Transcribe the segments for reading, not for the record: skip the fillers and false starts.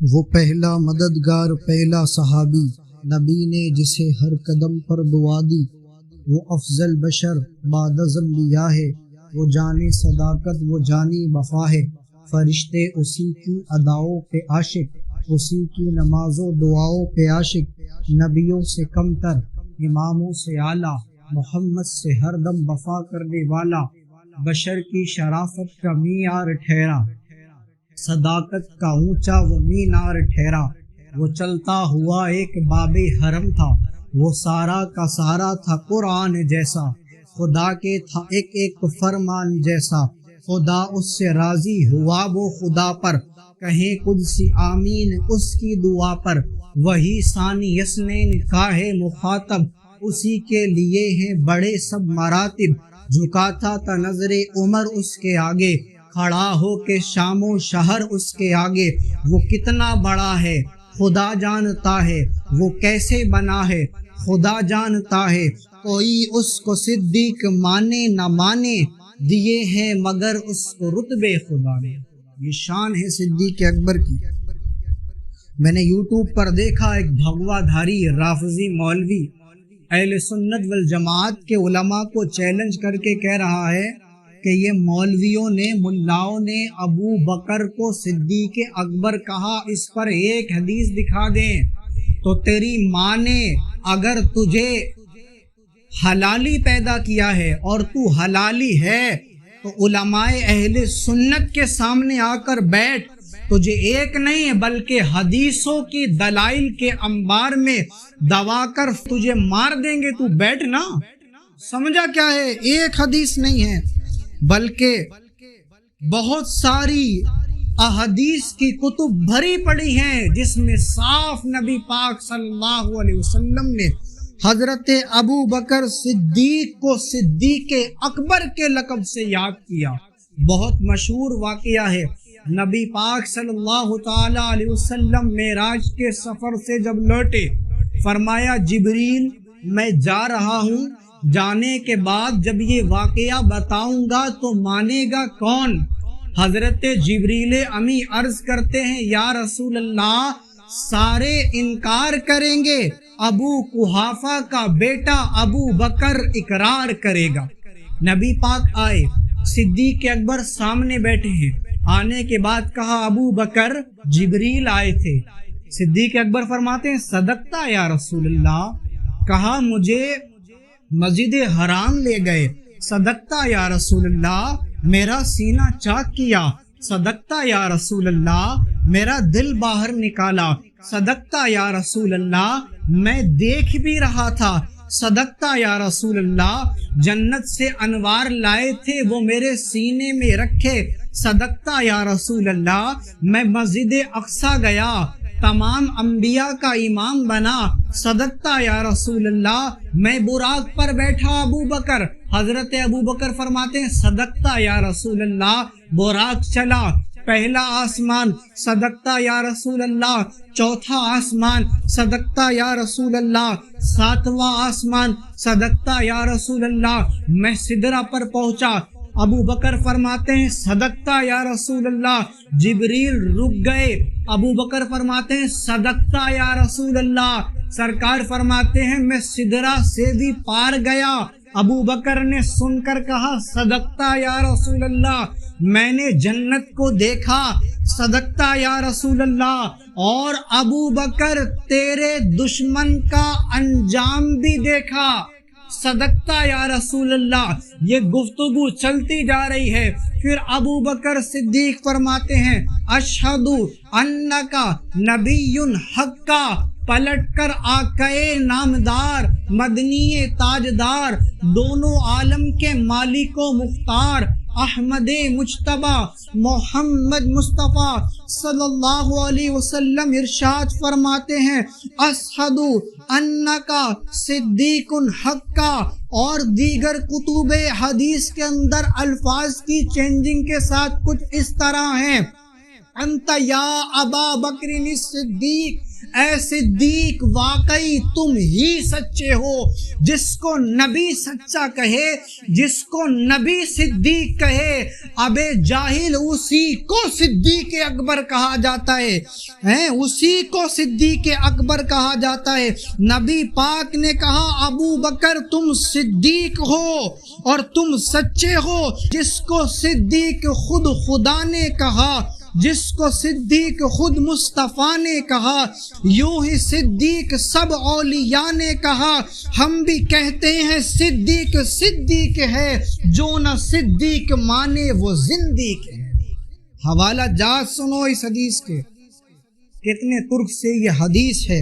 وہ پہلا مددگار، پہلا صحابی، نبی نے جسے ہر قدم پر دعا دی، وہ افضل بشر بعد از انبیاء ہے، وہ جانے صداقت، وہ جانی وفا ہے، فرشتے اسی کی اداؤں پہ عاشق، اسی کی نماز و دعاؤں پہ عاشق، نبیوں سے کم تر، اماموں سے اعلیٰ، محمد سے ہر دم وفا کرنے والا، بشر کی شرافت کا معیار ٹھہرا، صداقت کا اونچا وہ مینار ٹھہرا، وہ چلتا ہوا ایک باب حرم تھا، وہ سارا کا سارا تھا قرآن جیسا، خدا کے تھا ایک ایک فرمان جیسا، خدا اس سے راضی ہوا وہ خدا پر، کہیں قدسی آمین اس کی دعا پر، وہی ثانی یسنین کا ہے مخاطب، اسی کے لیے ہیں بڑے سب مراتب، جھکاتا تھا نظر عمر اس کے آگے، کھڑا ہو کے شام و شہر اس کے آگے، وہ کتنا بڑا ہے خدا جانتا ہے، وہ کیسے بنا ہے خدا جانتا ہے، کوئی اس کو صدیق مانے نہ مانے، دیے ہیں مگر اس کو رتبے خدا نے۔ یہ شان ہے صدیق اکبر کی۔ میں نے یوٹیوب پر دیکھا ایک بھگوا دھاری رافضی مولوی اہل سنت والجماعت کے علماء کو چیلنج کر کے کہہ رہا ہے کہ یہ مولویوں نے، ملاؤں نے ابو بکر کو صدیق اکبر کہا، اس پر ایک حدیث دکھا دیں تو تیری ماں نے اگر تجھے حلالی پیدا کیا ہے اور تو حلالی ہے تو علماء اہل سنت کے سامنے آ کر بیٹھ، تجھے ایک نہیں بلکہ حدیثوں کی دلائل کے انبار میں دبا کر تجھے مار دیں گے، تو بیٹھ نا۔ سمجھا کیا ہے؟ ایک حدیث نہیں ہے بلکہ بہت ساری احادیث کی کتب بھری پڑی ہیں جس میں صاف نبی پاک صلی اللہ علیہ وسلم نے حضرت ابو بکر صدیق کو صدیق اکبر کے لقب سے یاد کیا۔ بہت مشہور واقعہ ہے، نبی پاک صلی اللہ تعالی علیہ وسلم معراج کے سفر سے جب لوٹے، فرمایا جبریل میں جا رہا ہوں، جانے کے بعد جب یہ واقعہ بتاؤں گا تو مانے گا کون؟ حضرت جبریل امی عرض کرتے ہیں یا رسول اللہ سارے انکار کریں گے، ابو قحافہ کا بیٹا ابو بکر اقرار کرے گا۔ نبی پاک آئے، صدیق اکبر سامنے بیٹھے ہیں، آنے کے بعد کہا ابو بکر جبریل آئے تھے۔ صدیق اکبر فرماتے ہیں صدقتا یا رسول اللہ، کہا مجھے مسجد حرام لے گئے، صدقتا یا رسول اللہ، میرا سینہ چاک کیا، صدقتا یا رسول اللہ، میرا دل باہر نکالا، صدقتا یا رسول اللہ، میں دیکھ بھی رہا تھا، صدقتا یا رسول اللہ، جنت سے انوار لائے تھے وہ میرے سینے میں رکھے، صدقتا یا رسول اللہ، میں مسجد اقصی گیا، تمام انبیاء کا امام بنا، صدقتا یا رسول اللہ، میں براق پر بیٹھا ابو بکر، حضرت ابو بکر فرماتے ہیں صدقتا یا رسول اللہ، براق چلا، پہلا آسمان، صدقتا یا رسول اللہ، چوتھا آسمان، صدقتا یا رسول اللہ، ساتواں آسمان، صدقتا یا رسول اللہ، میں سدرہ پر پہنچا، ابو بکر فرماتے ہیں صدقتا یا رسول اللہ، جبریل رک گئے، ابو بکر فرماتے ہیں صدقتا یا رسول اللہ، سرکار فرماتے ہیں میں سدرہ سے بھی پار گیا، ابو بکر نے سن کر کہا صدقتا یا رسول اللہ، میں نے جنت کو دیکھا، صدقتا یا رسول اللہ، اور ابو بکر تیرے دشمن کا انجام بھی دیکھا، صدقتا یا رسول اللہ۔ یہ گفتگو چلتی جا رہی ہے، پھر ابو بکر صدیق فرماتے ہیں اشہد انکا نبی حقا، پلٹ کر آقائے نامدار، مدنی تاجدار، دونوں عالم کے مالک و مختار، احمد مجتبی محمد مصطفیٰ صلی اللہ علیہ وسلم ارشاد فرماتے ہیں اشہد انکا صدیق حقا، اور دیگر کتب حدیث کے اندر الفاظ کی چینجنگ کے ساتھ کچھ اس طرح ہیں انت یا ابا بکر الصدیق، اے صدیق واقعی تم ہی سچے ہو۔ جس کو نبی سچا کہے، جس کو نبی صدیق کہے، اب جاہل اسی کو صدیق اکبر کہا جاتا ہے، اسی کو صدیق اکبر کہا جاتا ہے۔ نبی پاک نے کہا ابو بکر تم صدیق ہو اور تم سچے ہو۔ جس کو صدیق خود خدا نے کہا، جس کو صدیق خود مصطفیٰ نے کہا، یوں ہی صدیق سب اولیاء نے کہا۔ ہم بھی کہتے ہیں صدیق صدیق ہے، جو نہ صدیق مانے وہ زندیق ہے۔ حوالہ جات سنو اس حدیث کے، کتنے ترک سے یہ حدیث ہے۔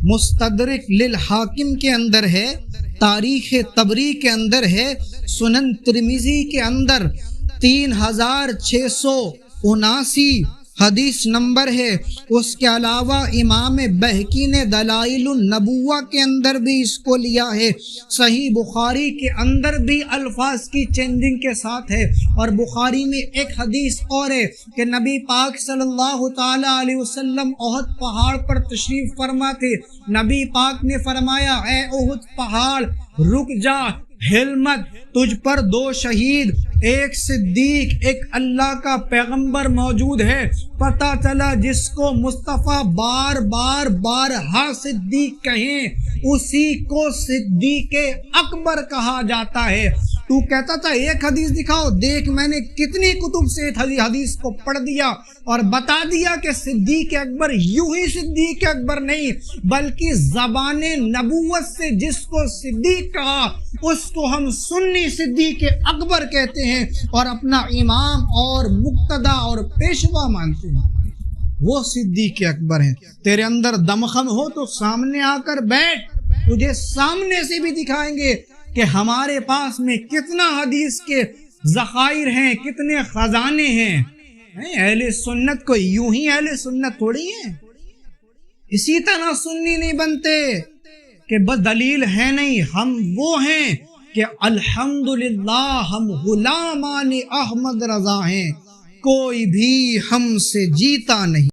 مستدرک للحاکم کے اندر ہے، تاریخ طبری کے اندر ہے، سنن ترمذی کے اندر 3679 حدیث نمبر ہے۔ اس کے علاوہ امام بہقی نے دلائل النبوہ کے اندر بھی اس کو لیا ہے۔ صحیح بخاری کے اندر بھی الفاظ کی چینجنگ کے ساتھ ہے۔ اور بخاری میں ایک حدیث اور ہے کہ نبی پاک صلی اللہ تعالی علیہ وسلم احد پہاڑ پر تشریف فرما تھے۔ نبی پاک نے فرمایا اے احد پہاڑ رک جا، ہل مت، تجھ پر 2 شہید، ایک صدیق، ایک اللہ کا پیغمبر موجود ہے۔ پتہ چلا جس کو مصطفیٰ بار بارہا صدیق کہیں، اسی کو صدیق اکبر کہا جاتا ہے۔ تو کہتا تھا ایک حدیث دکھاؤ، دیکھ میں نے کتنی کتب سے حدیث کو پڑھ دیا اور بتا دیا کہ صدیق اکبر یوں ہی صدیق اکبر نہیں، بلکہ زبان نبوت سے جس کو صدیق کہا اس کو ہم سنی صدیق اکبر کہتے ہیں اور اپنا امام اور مقتدا اور پیشوا مانتے ہیں۔ وہ صدیق اکبر ہیں۔ تیرے اندر دمخم ہو تو سامنے آ کر بیٹھ، تجھے سامنے سے بھی دکھائیں گے کہ ہمارے پاس میں کتنا حدیث کے ذخائر ہیں، کتنے خزانے ہیں۔ اہل سنت کو یوں ہی اہل سنت تھوڑی ہیں، اسی طرح سنی نہیں بنتے کہ بس دلیل ہے نہیں۔ ہم وہ ہیں کہ الحمدللہ ہم غلامان احمد رضا ہیں، کوئی بھی ہم سے جیتا نہیں۔